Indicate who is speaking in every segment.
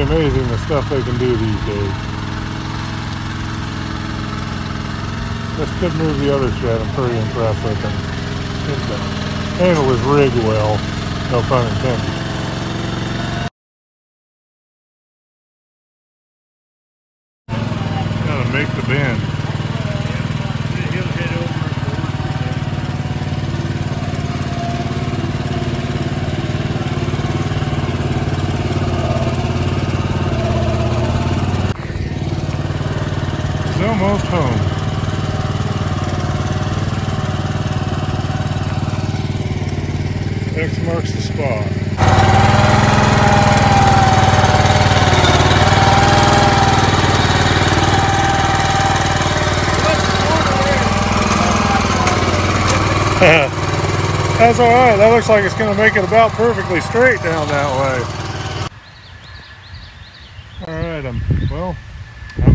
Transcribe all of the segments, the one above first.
Speaker 1: amazing the stuff they can do these days. This could move the other shed. I'm pretty impressed with them. It handle his rig well, no pun intended. Gotta make the bend. He's almost home. X marks the spot. That's all right. That looks like it's going to make it about perfectly straight down that way. All right, I'm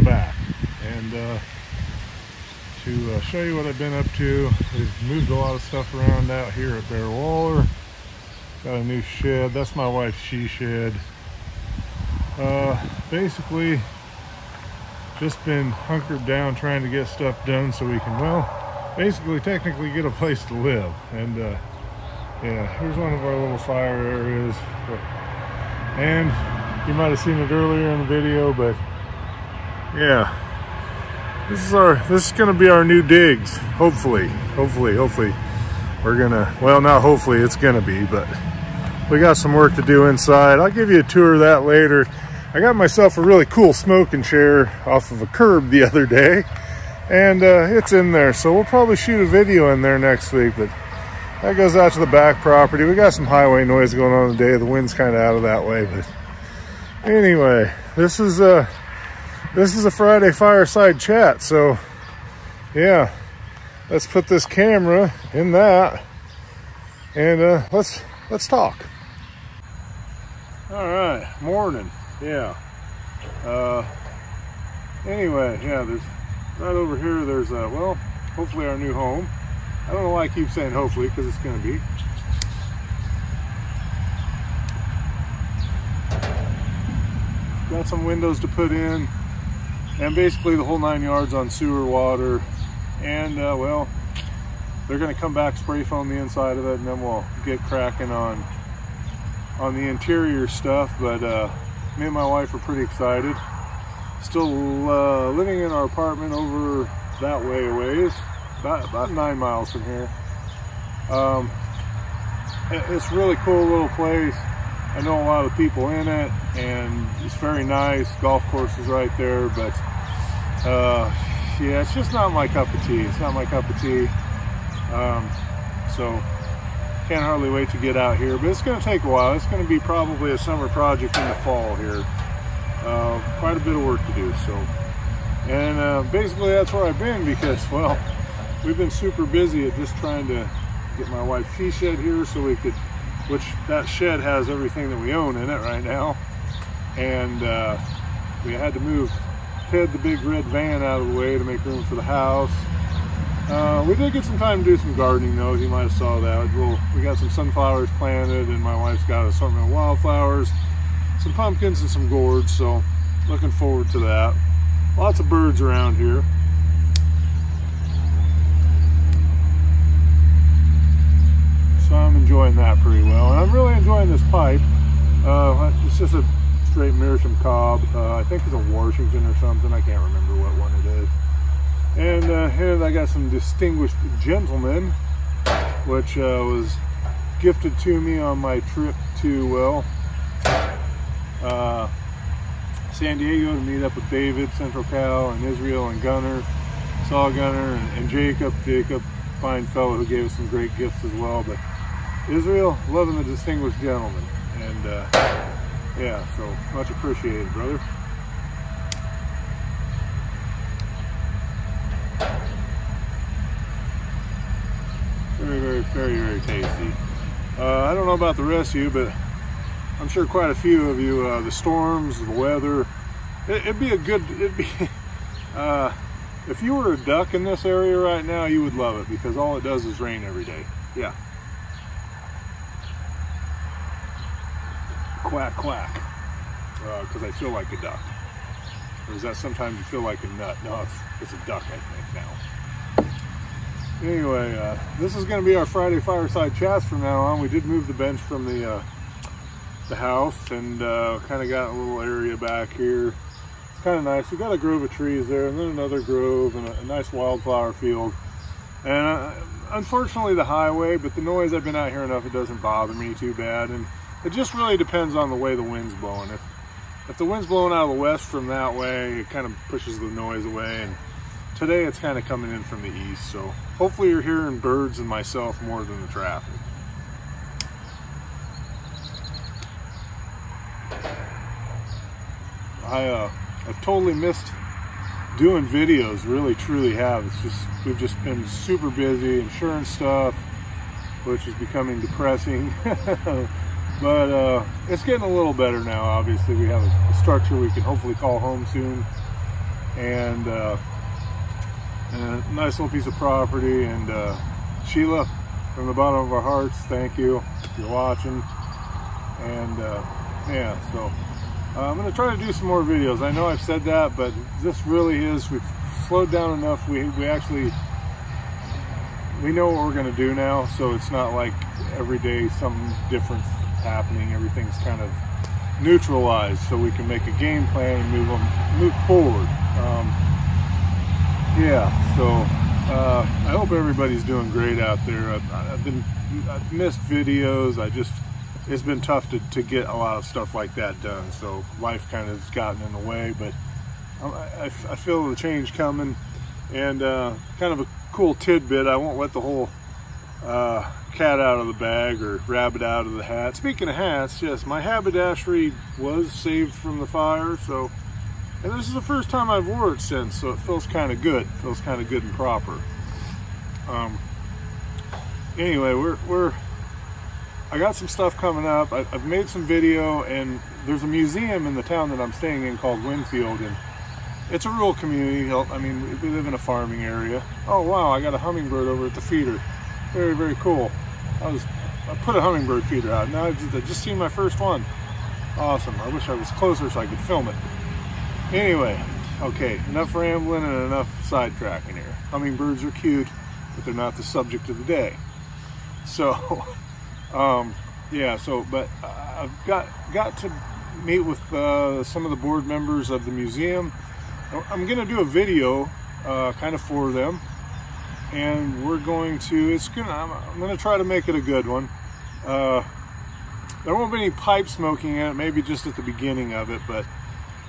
Speaker 1: back, and to show you what I've been up to, we've moved a lot of stuff around out here at Bear Waller. Got a new shed. That's my wife's she shed. Basically, just been hunkered down trying to get stuff done so we can, well, basically technically get a place to live. And yeah, here's one of our little fire areas. And you might have seen it earlier in the video, but yeah, this is gonna be our new digs. Hopefully we're gonna, well, not hopefully, it's gonna be, but we got some work to do inside. I'll give you a tour of that later. I got myself a really cool smoking chair off of a curb the other day, and it's in there, so we'll probably shoot a video in there next week. But that goes out to the back property. We got some highway noise going on today. The wind's kind of out of that way, but anyway, this is a Friday fireside chat. So yeah, let's put this camera in that, and let's talk. All right, morning. Yeah. Anyway, yeah, there's right over here, there's well, hopefully our new home. I don't know why I keep saying hopefully, because it's going to be. Got some windows to put in, and basically the whole 9 yards on sewer, water, and well, they're going to come back, spray foam the inside of it, and then we'll get cracking on the interior stuff. But me and my wife are pretty excited. Still living in our apartment over that way a ways, about 9 miles from here. It's a really cool little place. I know a lot of people in it, and it's very nice. Golf course is right there, but yeah, it's just not my cup of tea. It's not my cup of tea. So can't hardly wait to get out here, but it's going to take a while. It's going to be probably a summer project in the fall here. Quite a bit of work to do. So, and basically that's where I've been, because, well, we've been super busy at just trying to get my wife's she shed here so we could, which that shed has everything that we own in it right now, and we had to move Ted, the big red van, out of the way to make room for the house. We did get some time to do some gardening though. You might have saw that. We got some sunflowers planted, and my wife's got an assortment of wildflowers, some pumpkins, and some gourds, so looking forward to that. Lots of birds around here. So I'm enjoying that pretty well, and I'm really enjoying this pipe. It's just a straight Meerschaum cob. I think it's a Washington or something. I can't remember what one it is. And here I got some Distinguished Gentleman, which was gifted to me on my trip to, well, San Diego to meet up with David, Central Cal, and Israel, and Gunner, Saw Gunner, and Jacob, fine fellow who gave us some great gifts as well. But Israel, loving the Distinguished Gentleman, and yeah, so much appreciated, brother. Very tasty. I don't know about the rest of you, but I'm sure quite a few of you, the storms, the weather, it'd be if you were a duck in this area right now, you would love it, because all it does is rain every day. Yeah. Quack, quack. because I feel like a duck. Or is that sometimes you feel like a nut? No, it's a duck, I think, now. Anyway, this is going to be our Friday Fireside chats from now on. We did move the bench from the house, and kind of got a little area back here. It's kind of nice. We got a grove of trees there, and then another grove, and a nice wildflower field. And unfortunately the highway, but the noise, I've been out here enough, it doesn't bother me too bad. And it just really depends on the way the wind's blowing. If the wind's blowing out of the west from that way, it kind of pushes the noise away. And today it's kind of coming in from the east, so hopefully you're hearing birds and myself more than the traffic. I've totally missed doing videos, really truly have. It's just, we've just been super busy, insurance stuff, which is becoming depressing. But it's getting a little better now. Obviously we have a structure we can hopefully call home soon, and a nice little piece of property. And Sheila, from the bottom of our hearts, thank you if you're watching. And yeah, so I'm going to try to do some more videos. I know I've said that, but this really is, we've slowed down enough. We know what we're going to do now, so it's not like every day something different happening. Everything's kind of neutralized, so we can make a game plan and move forward. Yeah, so I hope everybody's doing great out there. I've missed videos. It's been tough to get a lot of stuff like that done, so life kind of has gotten in the way, but I feel the change coming. And kind of a cool tidbit, I won't let the whole cat out of the bag or rabbit out of the hat. Speaking of hats, yes, my haberdashery was saved from the fire, so, and this is the first time I've wore it since, so it feels kind of good. It feels kind of good and proper. Anyway, I got some stuff coming up. I've made some video, and there's a museum in the town that I'm staying in called Winfield, and it's a rural community. I mean, we live in a farming area. Oh wow, I got a hummingbird over at the feeder. Very, very cool. I put a hummingbird feeder out. Now I just seen my first one. Awesome. I wish I was closer so I could film it. Anyway, okay, enough rambling and enough sidetracking here. Hummingbirds are cute, but they're not the subject of the day. So, yeah, so, but I've got to meet with some of the board members of the museum. I'm going to do a video kind of for them, and we're going to, I'm going to try to make it a good one. There won't be any pipe smoking in it, maybe just at the beginning of it, but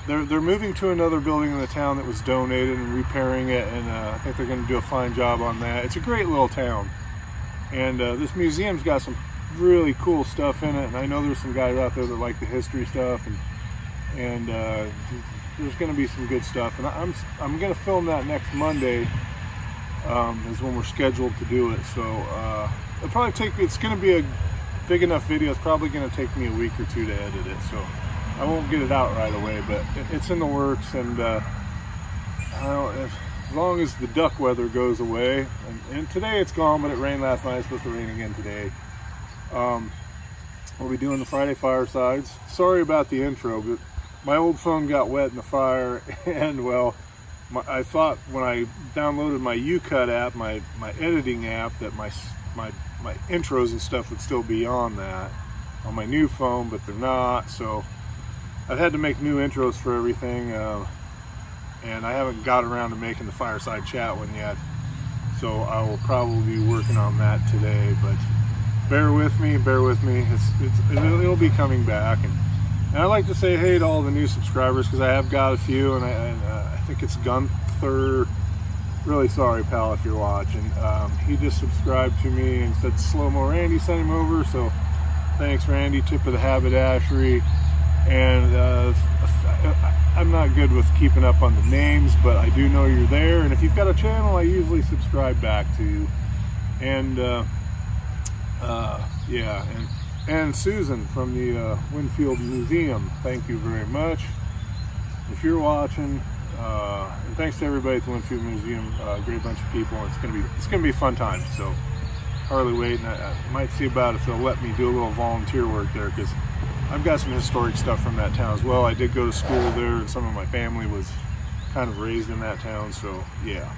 Speaker 1: they're moving to another building in the town that was donated and repairing it, and I think they're going to do a fine job on that. It's a great little town, and this museum's got some really cool stuff in it, and I know there's some guys out there that like the history stuff, and there's going to be some good stuff, and I'm going to film that next Monday is when we're scheduled to do it. So it'll probably take me, it's going to be a big enough video, it's probably going to take me a week or two to edit it, so I won't get it out right away, but it's in the works. And I don't know, as long as the duck weather goes away, and today it's gone, but it rained last night. It's supposed to rain again today. We'll be doing the Friday Firesides. Sorry about the intro, but my old phone got wet in the fire, and well, I thought when I downloaded my UCut app, my editing app, that my intros and stuff would still be on that, on my new phone, but they're not. So I've had to make new intros for everything, and I haven't got around to making the Fireside Chat one yet. So I will probably be working on that today, but bear with me, it'll be coming back. And I'd like to say hey to all the new subscribers, because I have got a few, and I think it's Gunther. Really sorry, pal, if you're watching. He just subscribed to me and said Slow-Mo Randy sent him over, so thanks, Randy. Tip of the haberdashery. And I'm not good with keeping up on the names, but I do know you're there, and if you've got a channel, I usually subscribe back to you. And yeah, and Susan from the Winfield Museum, thank you very much if you're watching. And thanks to everybody at the Winfield Museum. Great bunch of people. It's gonna be a fun time. So hardly waiting. I might see about if they'll let me do a little volunteer work there, because I've got some historic stuff from that town as well. I did go to school there, and some of my family was kind of raised in that town, so yeah.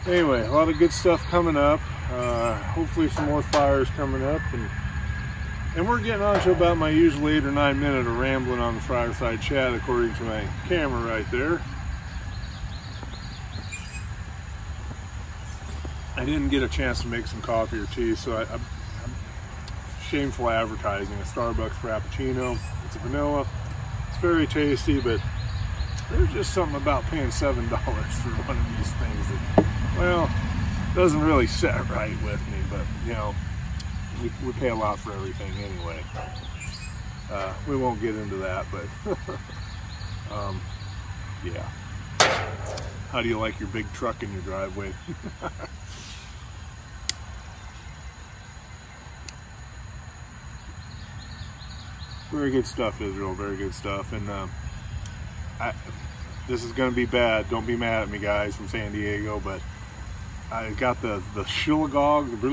Speaker 1: Anyway, a lot of good stuff coming up. Hopefully some more fires coming up, and we're getting on to about my usual 8 or 9 minutes of rambling on the Fireside chat, according to my camera right there. I didn't get a chance to make some coffee or tea, so I'm shameful advertising. A Starbucks Frappuccino. It's a vanilla. It's very tasty, but there's just something about paying $7 for one of these things that, well, doesn't really set right with me. But you know, we pay a lot for everything anyway. We won't get into that, but yeah. How do you like your big truck in your driveway? Very good stuff, Israel. Very good stuff. And this is going to be bad. Don't be mad at me, guys, from San Diego. But I got the Shillagog, the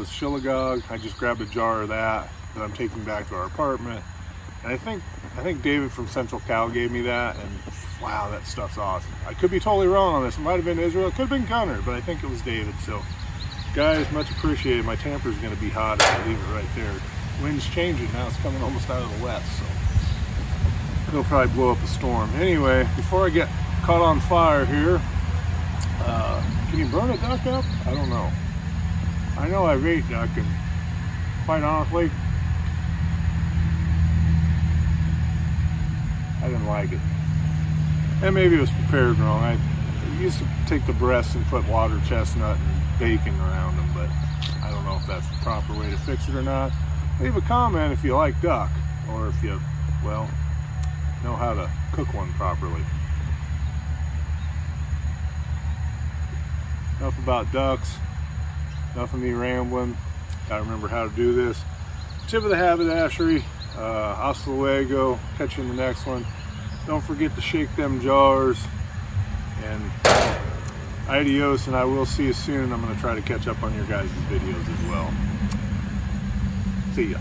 Speaker 1: Shillagog. I just grabbed a jar of that I'm taking back to our apartment. And I think David from Central Cal gave me that. And wow, that stuff's awesome. I could be totally wrong on this. It might have been Israel. It could have been Gunner, but I think it was David. So, guys, much appreciated. My tamper's going to be hot if I leave it right there. Wind's changing now. It's coming almost out of the west, so it'll probably blow up a storm. Anyway, before I get caught on fire here, can you burn a duck up? I don't know. I know I've ate duck, and quite honestly, I didn't like it. And maybe it was prepared wrong. I used to take the breasts and put water chestnut and bacon around them, but I don't know if that's the proper way to fix it or not. Leave a comment if you like duck, or if you, well, know how to cook one properly. Enough about ducks. Enough of me rambling. Gotta remember how to do this. Tip of the haberdashery. Hasta luego. Catch you in the next one. Don't forget to shake them jars. And adios, and I will see you soon. I'm going to try to catch up on your guys' videos as well. See ya.